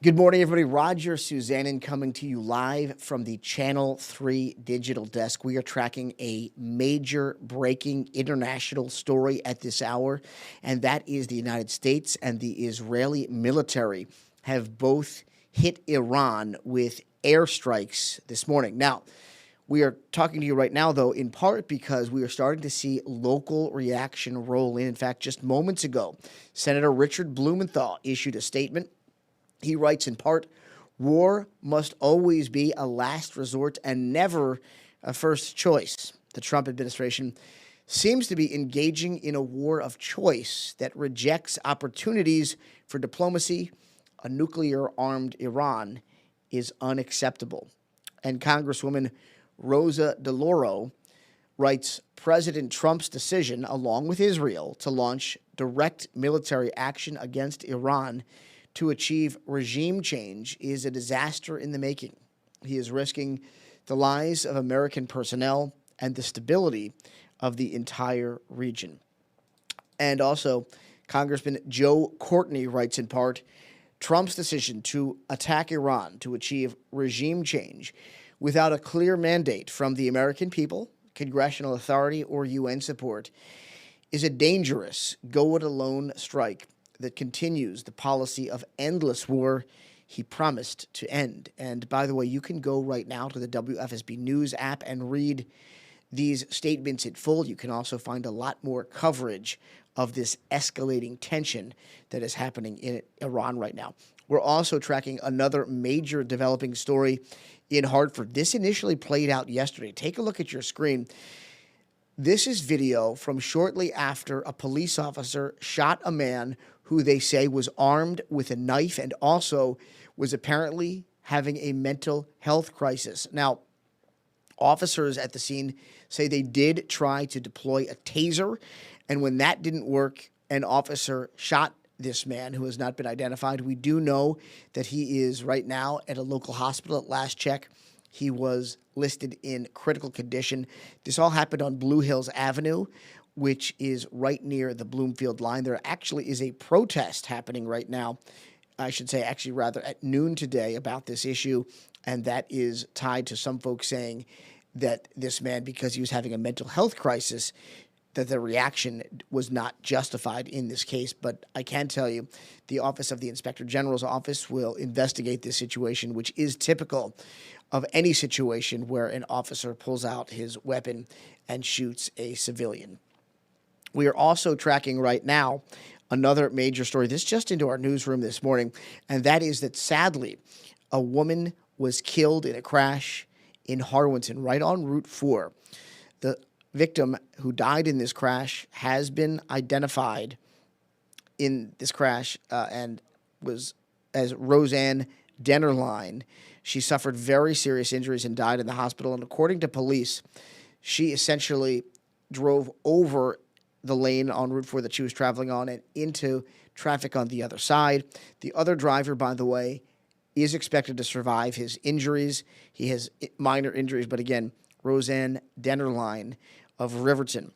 Good morning, everybody. Roger Susanin coming to you live from the Channel 3 digital desk. We are tracking a major breaking international story at this hour, and that is the United States and the Israeli military have both hit Iran with airstrikes this morning. Now, we are talking to you right now, though, in part because we are starting to see local reaction roll in. In fact, just moments ago, Senator Richard Blumenthal issued a statement. He writes in part, "War must always be a last resort and never a first choice." The Trump administration seems to be engaging in a war of choice that rejects opportunities for diplomacy. A nuclear-armed Iran is unacceptable. And Congresswoman Rosa DeLauro writes, President Trump's decision, along with Israel, to launch direct military action against Iran to achieve regime change is a disaster in the making. He is risking the lives of American personnel and the stability of the entire region. And also, Congressman Joe Courtney writes in part, Trump's decision to attack Iran to achieve regime change without a clear mandate from the American people, congressional authority, or UN support is a dangerous go-it-alone strike that continues the policy of endless war he promised to end. And by the way, you can go right now to the WFSB News app and read these statements in full. You can also find a lot more coverage of this escalating tension that is happening in Iran right now. We're also tracking another major developing story in Hartford. This initially played out yesterday. Take a look at your screen. This is video from shortly after a police officer shot a man who they say was armed with a knife and also was apparently having a mental health crisis. Now, officers at the scene say they did try to deploy a taser, and when that didn't work, an officer shot this man who has not been identified. We do know that he is right now at a local hospital. At last check, he was listed in critical condition. This all happened on Blue Hills Avenue, which is right near the Bloomfield line. There actually is a protest happening right now, I should say actually rather at noon today about this issue, and that is tied to some folks saying that this man, because he was having a mental health crisis, that the reaction was not justified in this case. But I can tell you the Office of the Inspector General's office will investigate this situation, which is typical of any situation where an officer pulls out his weapon and shoots a civilian. We are also tracking right now another major story. This just into our newsroom this morning, and that is that sadly, a woman was killed in a crash in Harwinton, right on Route 4. The victim who died in this crash has been identified in this crash and was as Roseanne Dennerline. She suffered very serious injuries and died in the hospital. And according to police, she essentially drove over the lane on Route 4 that she was traveling on and into traffic on the other side. The other driver, by the way, is expected to survive his injuries. He has minor injuries, but again, Roseanne Dennerline of Riverton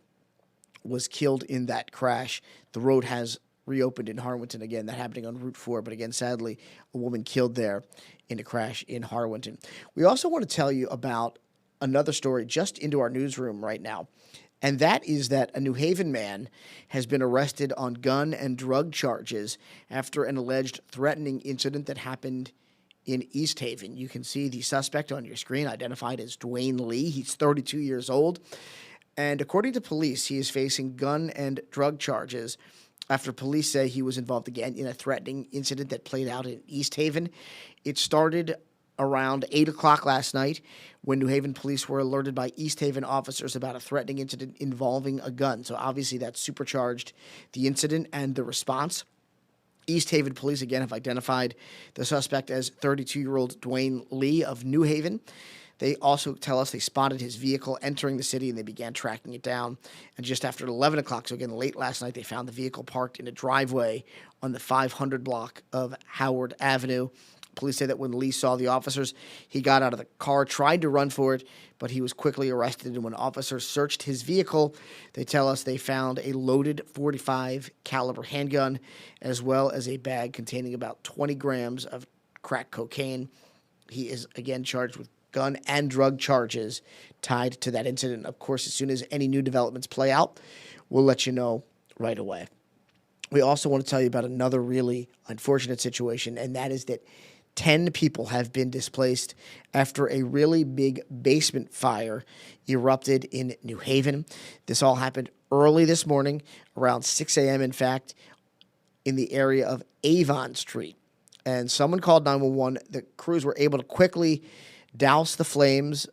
was killed in that crash. The road has reopened in Harwinton again, that happening on Route 4, but again, sadly, a woman killed there in a crash in Harwinton. We also want to tell you about another story just into our newsroom right now, and that is that a New Haven man has been arrested on gun and drug charges after an alleged threatening incident that happened in East Haven. You can see the suspect on your screen, identified as Dwayne Lee. He's 32 years old, and according to police, he is facing gun and drug charges after police say he was involved again in a threatening incident that played out in East Haven. It started around 8 o'clock last night when New Haven police were alerted by East Haven officers about a threatening incident involving a gun. So obviously that supercharged the incident and the response. East Haven police, again, have identified the suspect as 32-year-old Dwayne Lee of New Haven. They also tell us they spotted his vehicle entering the city, and they began tracking it down. And just after 11 o'clock, so again, late last night, they found the vehicle parked in a driveway on the 500 block of Howard Avenue. Police say that when Lee saw the officers, he got out of the car, tried to run for it, but he was quickly arrested. And when officers searched his vehicle, they tell us they found a loaded .45 caliber handgun, as well as a bag containing about 20 grams of crack cocaine. He is, again, charged with gun and drug charges tied to that incident. Of course, as soon as any new developments play out, we'll let you know right away. We also want to tell you about another really unfortunate situation, and that is that 10 people have been displaced after a really big basement fire erupted in New Haven. This all happened early this morning, around 6 a.m., in fact, in the area of Avon Street. And someone called 911. The crews were able to quickly douse the flames,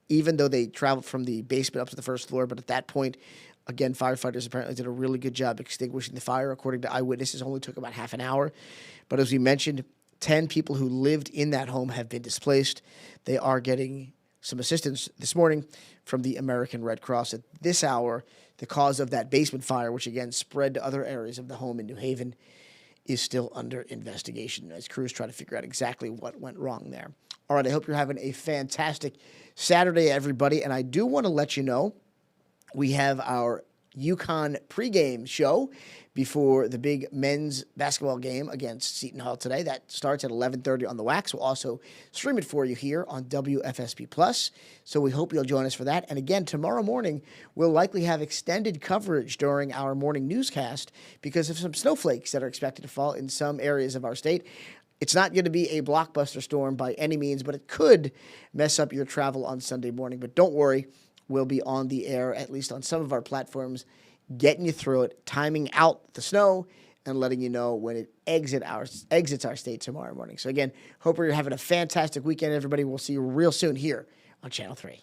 even though they traveled from the basement up to the first floor. But at that point, again, firefighters apparently did a really good job extinguishing the fire. According to eyewitnesses, it only took about half an hour. But as we mentioned, 10 people who lived in that home have been displaced. They are getting some assistance this morning from the American Red Cross. At this hour, the cause of that basement fire, which again spread to other areas of the home in New Haven, is still under investigation as crews try to figure out exactly what went wrong there. All right, I hope you're having a fantastic Saturday, everybody. And I do want to let you know we have our UConn pregame show before the big men's basketball game against Seton Hall today. That starts at 11:30 on the Wax. We'll also stream it for you here on WFSB+. So we hope you'll join us for that. And again, tomorrow morning, we'll likely have extended coverage during our morning newscast because of some snowflakes that are expected to fall in some areas of our state. It's not going to be a blockbuster storm by any means, but it could mess up your travel on Sunday morning. But don't worry, we'll be on the air, at least on some of our platforms, getting you through it, timing out the snow, and letting you know when it exits our state tomorrow morning. So again, hope you're having a fantastic weekend, everybody. We'll see you real soon here on Channel 3.